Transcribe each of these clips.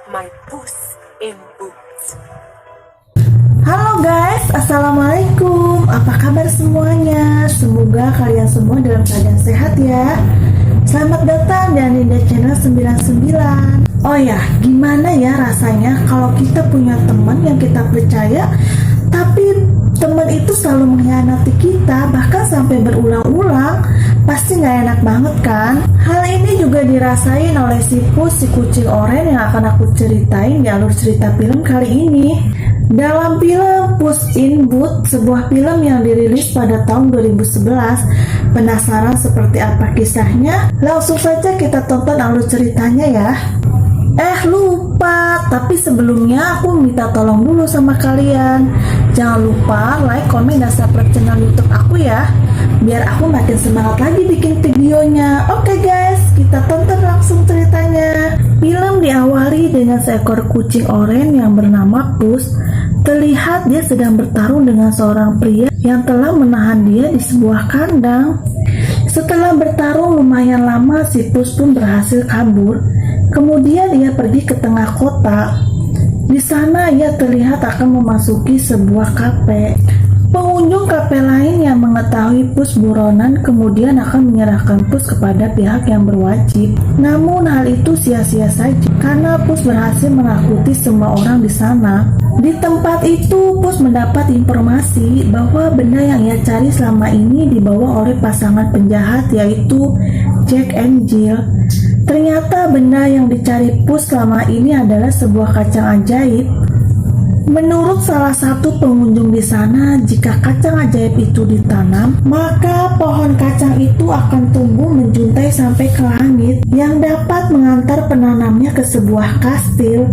my Puss in Boots. Halo guys, assalamualaikum. Apa kabar semuanya? Semoga kalian semua dalam keadaan sehat ya. Selamat datang di Aninda Channel 99. Oh ya, gimana ya rasanya kalau kita punya teman yang kita percaya, tapi teman itu selalu mengkhianati kita, bahkan sampai berulang-ulang. Pasti nggak enak banget kan? Hal ini juga dirasain oleh si Puss, si kucing oranye yang akan aku ceritain di alur cerita film kali ini. Dalam film Puss in Boots, sebuah film yang dirilis pada tahun 2011. Penasaran seperti apa kisahnya? Langsung saja kita tonton alur ceritanya ya. Lupa, tapi sebelumnya aku minta tolong dulu sama kalian. Jangan lupa like, komen, dan subscribe channel YouTube aku ya, biar aku makin semangat lagi bikin videonya. Oke guys, kita tonton langsung ceritanya. Film diawali dengan seekor kucing oranye yang bernama Puss. Terlihat dia sedang bertarung dengan seorang pria yang telah menahan dia di sebuah kandang. Setelah bertarung lumayan lama, si Puss pun berhasil kabur. Kemudian ia pergi ke tengah kota. Di sana ia terlihat akan memasuki sebuah kafe. Pengunjung kafe lain yang mengetahui Puss buronan kemudian akan menyerahkan Puss kepada pihak yang berwajib. Namun hal itu sia-sia saja karena Puss berhasil menakuti semua orang di sana. Di tempat itu Puss mendapat informasi bahwa benda yang ia cari selama ini dibawa oleh pasangan penjahat yaitu Jack and Jill. Ternyata benda yang dicari Puss selama ini adalah sebuah kacang ajaib. Menurut salah satu pengunjung di sana, jika kacang ajaib itu ditanam, maka pohon kacang itu akan tumbuh menjuntai sampai ke langit yang dapat mengantar penanamnya ke sebuah kastil.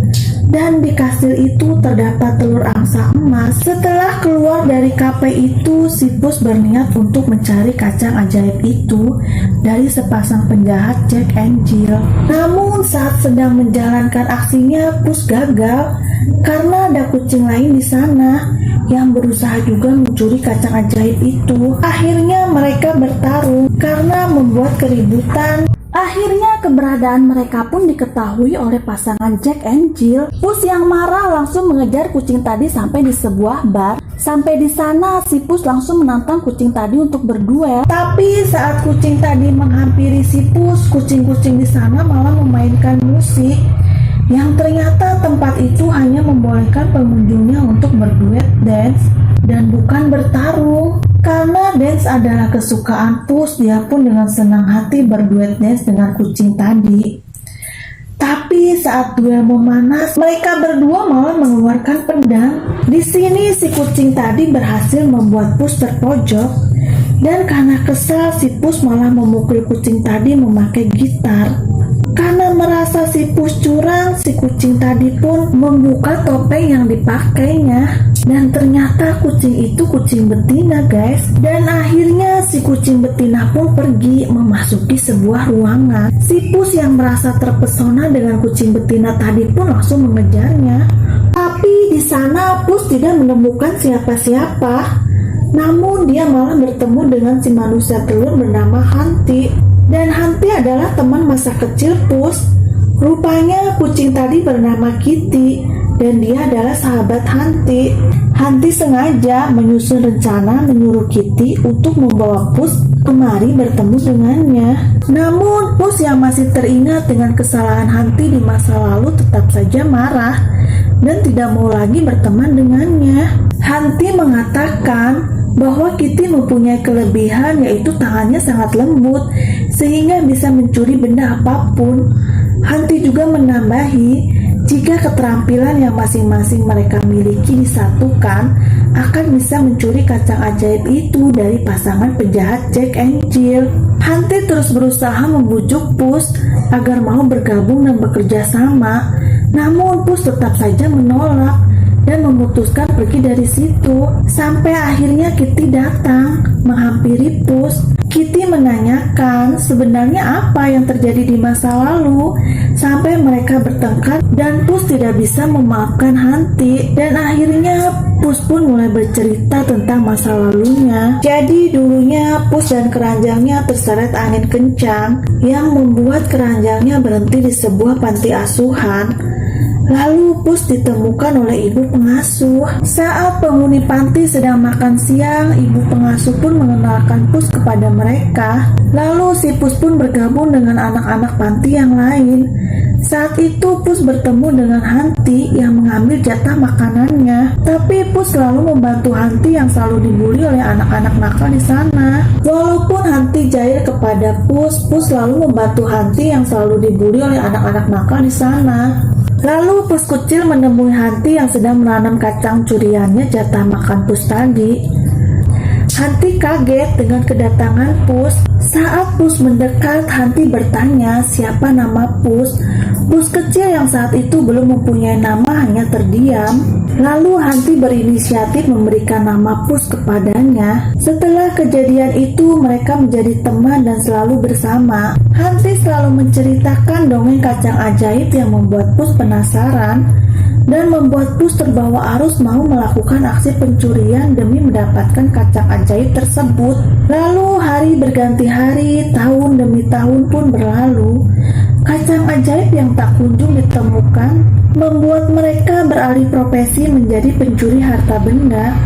Dan di kastil itu terdapat telur angsa emas. Setelah keluar dari kafe itu, si Puss berniat untuk mencari kacang ajaib itu dari sepasang penjahat Jack and Jill. Namun saat sedang menjalankan aksinya, Puss gagal karena ada kucing lain di sana yang berusaha juga mencuri kacang ajaib itu. Akhirnya mereka bertarung karena membuat keributan. Akhirnya keberadaan mereka pun diketahui oleh pasangan Jack and Jill. Puss yang marah langsung mengejar kucing tadi sampai di sebuah bar. Sampai di sana si Puss langsung menantang kucing tadi untuk berduel. Tapi saat kucing tadi menghampiri si Puss, kucing-kucing di sana malah memainkan musik yang ternyata tempat itu hanya membolehkan pengunjungnya untuk berduet dance dan bukan bertarung. Karena dance adalah kesukaan Puss, dia pun dengan senang hati berduet dance dengan kucing tadi. Tapi saat duel memanas, mereka berdua malah mengeluarkan pedang. Di sini si kucing tadi berhasil membuat Puss terpojok, dan karena kesal si Puss malah memukul kucing tadi memakai gitar. Karena merasa si Puss curang, si kucing tadi pun membuka topeng yang dipakainya. Dan ternyata kucing itu kucing betina guys. Dan akhirnya si kucing betina pun pergi memasuki sebuah ruangan. Si Puss yang merasa terpesona dengan kucing betina tadi pun langsung mengejarnya. Tapi di sana Puss tidak menemukan siapa-siapa. Namun dia malah bertemu dengan si manusia telur bernama Hunty. Dan Hunty adalah teman masa kecil Puss. Rupanya kucing tadi bernama Kitty dan dia adalah sahabat Hunty. Hunty sengaja menyusun rencana menyuruh Kitty untuk membawa Puss kemari bertemu dengannya. Namun Puss yang masih teringat dengan kesalahan Hunty di masa lalu tetap saja marah dan tidak mau lagi berteman dengannya. Hunty mengatakan bahwa Kitty mempunyai kelebihan yaitu tangannya sangat lembut sehingga bisa mencuri benda apapun. Hunty juga menambahi jika keterampilan yang masing-masing mereka miliki disatukan akan bisa mencuri kacang ajaib itu dari pasangan penjahat Jack and Jill. Hunty terus berusaha membujuk Puss agar mau bergabung dan bekerja sama. Namun Puss tetap saja menolak dan memutuskan pergi dari situ. Sampai akhirnya Kitty datang menghampiri Puss. Kitty menanyakan sebenarnya apa yang terjadi di masa lalu sampai mereka bertengkar dan Puss tidak bisa memaafkan Hunty. Dan akhirnya Puss pun mulai bercerita tentang masa lalunya. Jadi dulunya Puss dan keranjangnya terseret angin kencang yang membuat keranjangnya berhenti di sebuah panti asuhan. Lalu Pus ditemukan oleh ibu pengasuh. Saat penghuni panti sedang makan siang, ibu pengasuh pun mengenalkan Pus kepada mereka. Lalu si Pus pun bergabung dengan anak-anak panti yang lain. Saat itu Pus bertemu dengan Hanti yang mengambil jatah makanannya. Tapi Pus selalu membantu Hanti yang selalu dibully oleh anak-anak nakal di sana. Walaupun Hanti jahil kepada Pus, Pus selalu membantu Hanti yang selalu dibully oleh anak-anak nakal di sana. Lalu Pus kecil menemui Hanti yang sedang menanam kacang curiannya jatah makan Pus tadi. Hanti kaget dengan kedatangan Pus. Saat Pus mendekat, Hanti bertanya siapa nama Pus. Pus kecil yang saat itu belum mempunyai nama hanya terdiam. Lalu Hanti berinisiatif memberikan nama Pus kepadanya. Setelah kejadian itu, mereka menjadi teman dan selalu bersama. Hanti selalu menceritakan dongeng kacang ajaib yang membuat Pus penasaran dan membuat Pus terbawa arus mau melakukan aksi pencurian demi mendapatkan kacang ajaib tersebut. Lalu hari berganti hari, tahun demi tahun pun berlalu. Kacang ajaib yang tak kunjung ditemukan membuat mereka beralih profesi menjadi pencuri harta benda.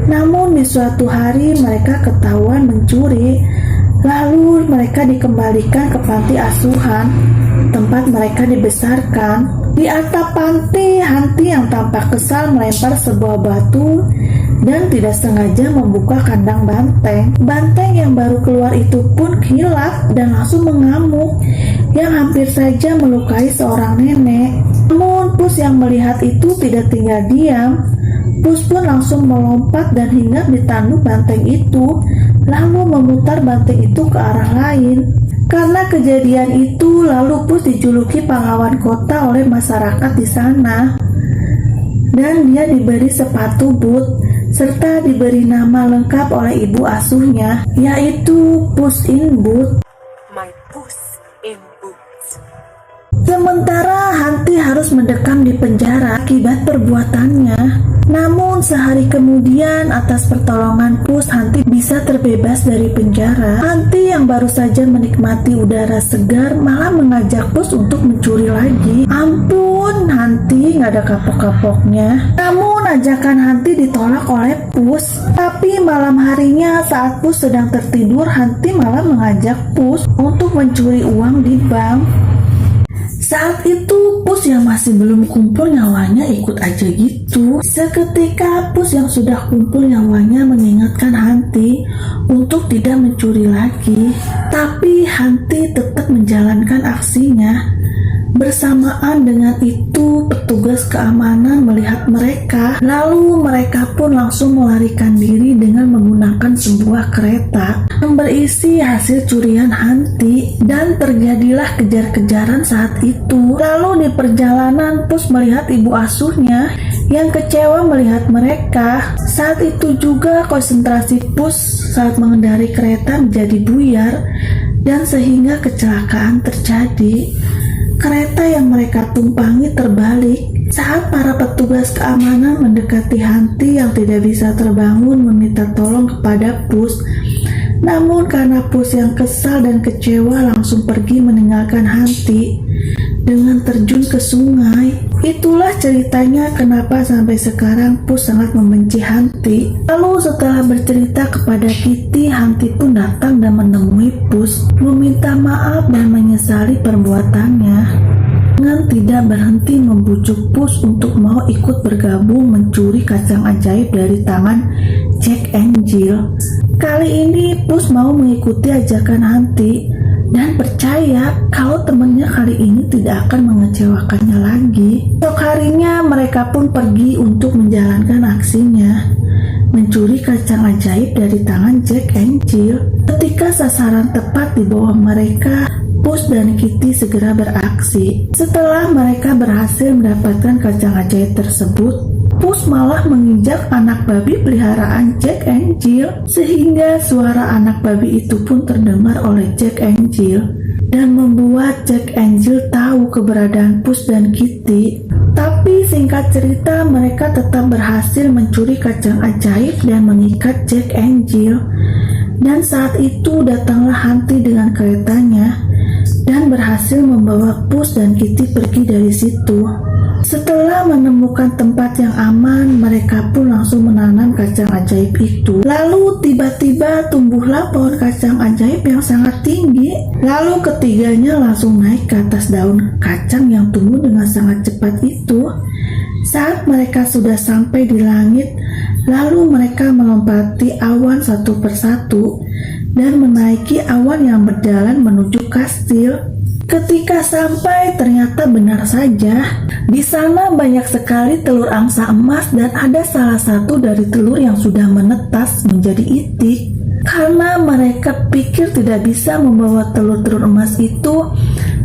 Namun di suatu hari mereka ketahuan mencuri. Lalu mereka dikembalikan ke panti asuhan tempat mereka dibesarkan. Di atap panti, Hanti yang tampak kesal melempar sebuah batu dan tidak sengaja membuka kandang banteng. Banteng yang baru keluar itu pun hilaf dan langsung mengamuk yang hampir saja melukai seorang nenek. Namun Pus yang melihat itu tidak tinggal diam. Pus pun langsung melompat dan hinggap di tanduk banteng itu, lalu memutar banteng itu ke arah lain. Karena kejadian itu, lalu Pus dijuluki pahlawan kota oleh masyarakat di sana. Dan dia diberi sepatu boot, serta diberi nama lengkap oleh ibu asuhnya, yaitu Puss in Boots. My Puss in Boots. Sementara Hanti harus mendekam di penjara akibat perbuatannya. Namun sehari kemudian atas pertolongan Pus, Hanti bisa terbebas dari penjara. Hanti yang baru saja menikmati udara segar malah mengajak Pus untuk mencuri lagi. Ampun, Hanti nggak ada kapok-kapoknya. Namun ajakan Hanti ditolak oleh Pus. Tapi malam harinya saat Pus sedang tertidur, Hanti malah mengajak Pus untuk mencuri uang di bank. Saat itu Pus yang masih belum kumpul nyawanya ikut aja gitu. Seketika Pus yang sudah kumpul nyawanya mengingatkan Hanti untuk tidak mencuri lagi. Tapi Hanti tetap menjalankan aksinya. Bersamaan dengan itu petugas keamanan melihat mereka. Lalu mereka pun langsung melarikan diri dengan menggunakan sebuah kereta yang berisi hasil curian Hanti. Dan terjadilah kejar-kejaran saat itu. Lalu di perjalanan Pus melihat ibu asuhnya yang kecewa melihat mereka. Saat itu juga konsentrasi Pus saat mengendarai kereta menjadi buyar dan sehingga kecelakaan terjadi. Kereta yang mereka tumpangi terbalik saat para petugas keamanan mendekati Hanti yang tidak bisa terbangun meminta tolong kepada Pus. Namun karena Pus yang kesal dan kecewa langsung pergi meninggalkan Hanti dengan terjun ke sungai. Itulah ceritanya kenapa sampai sekarang Pus sangat membenci Hanti. Lalu setelah bercerita kepada Kitty, Hanti pun datang dan menemui Pus, meminta maaf dan menyesali perbuatannya. Dengan tidak berhenti membujuk Pus untuk mau ikut bergabung mencuri kacang ajaib dari tangan Jack and Jill. Kali ini Pus mau mengikuti ajakan Hanti dan percaya kalau temannya kali ini tidak akan mengecewakannya lagi. Esok harinya mereka pun pergi untuk menjalankan aksinya, mencuri kacang ajaib dari tangan Jack and Jill. Ketika sasaran tepat di bawah mereka, Pus dan Kitty segera beraksi. Setelah mereka berhasil mendapatkan kacang ajaib tersebut, Pus malah menginjak anak babi peliharaan Jack and Jill, sehingga suara anak babi itu pun terdengar oleh Jack and Jill dan membuat Jack and Jill tahu keberadaan Pus dan Kitty. Tapi singkat cerita, mereka tetap berhasil mencuri kacang ajaib dan mengikat Jack and Jill. Dan saat itu datanglah Hanti dengan keretanya dan berhasil membawa Pus dan Kitty pergi dari situ. Setelah menemukan tempat yang aman, mereka pun langsung menanam kacang ajaib itu. Lalu tiba-tiba tumbuhlah pohon kacang ajaib yang sangat tinggi. Lalu ketiganya langsung naik ke atas daun kacang yang tumbuh dengan sangat cepat itu. Saat mereka sudah sampai di langit, lalu mereka melompati awan satu persatu dan menaiki awan yang berjalan menuju kastil. Ketika sampai, ternyata benar saja, di sana banyak sekali telur angsa emas dan ada salah satu dari telur yang sudah menetas menjadi itik. Karena mereka pikir tidak bisa membawa telur-telur emas itu,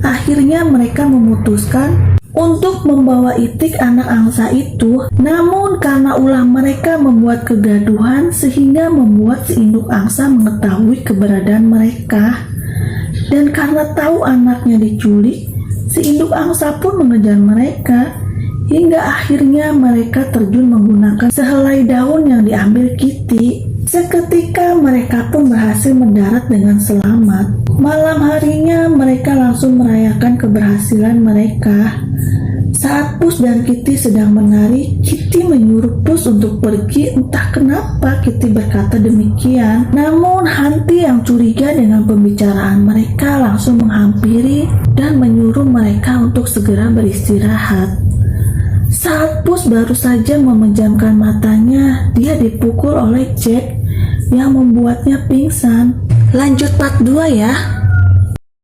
akhirnya mereka memutuskan untuk membawa itik anak angsa itu. Namun karena ulah mereka membuat kegaduhan sehingga membuat si induk angsa mengetahui keberadaan mereka. Dan karena tahu anaknya diculik, si induk angsa pun mengejar mereka hingga akhirnya mereka terjun menggunakan sehelai daun yang diambil Kitty. Seketika mereka pun berhasil mendarat dengan selamat. Malam harinya mereka langsung merayakan keberhasilan mereka. Saat Pus dan Kitty sedang menari, Kitty menyuruh Pus untuk pergi. Entah kenapa Kitty berkata demikian. Namun Hanti yang curiga dengan pembicaraan mereka langsung menghampiri dan menyuruh mereka untuk segera beristirahat. Saat Pus baru saja memejamkan matanya, dia dipukul oleh Jack yang membuatnya pingsan. Lanjut part 2 ya.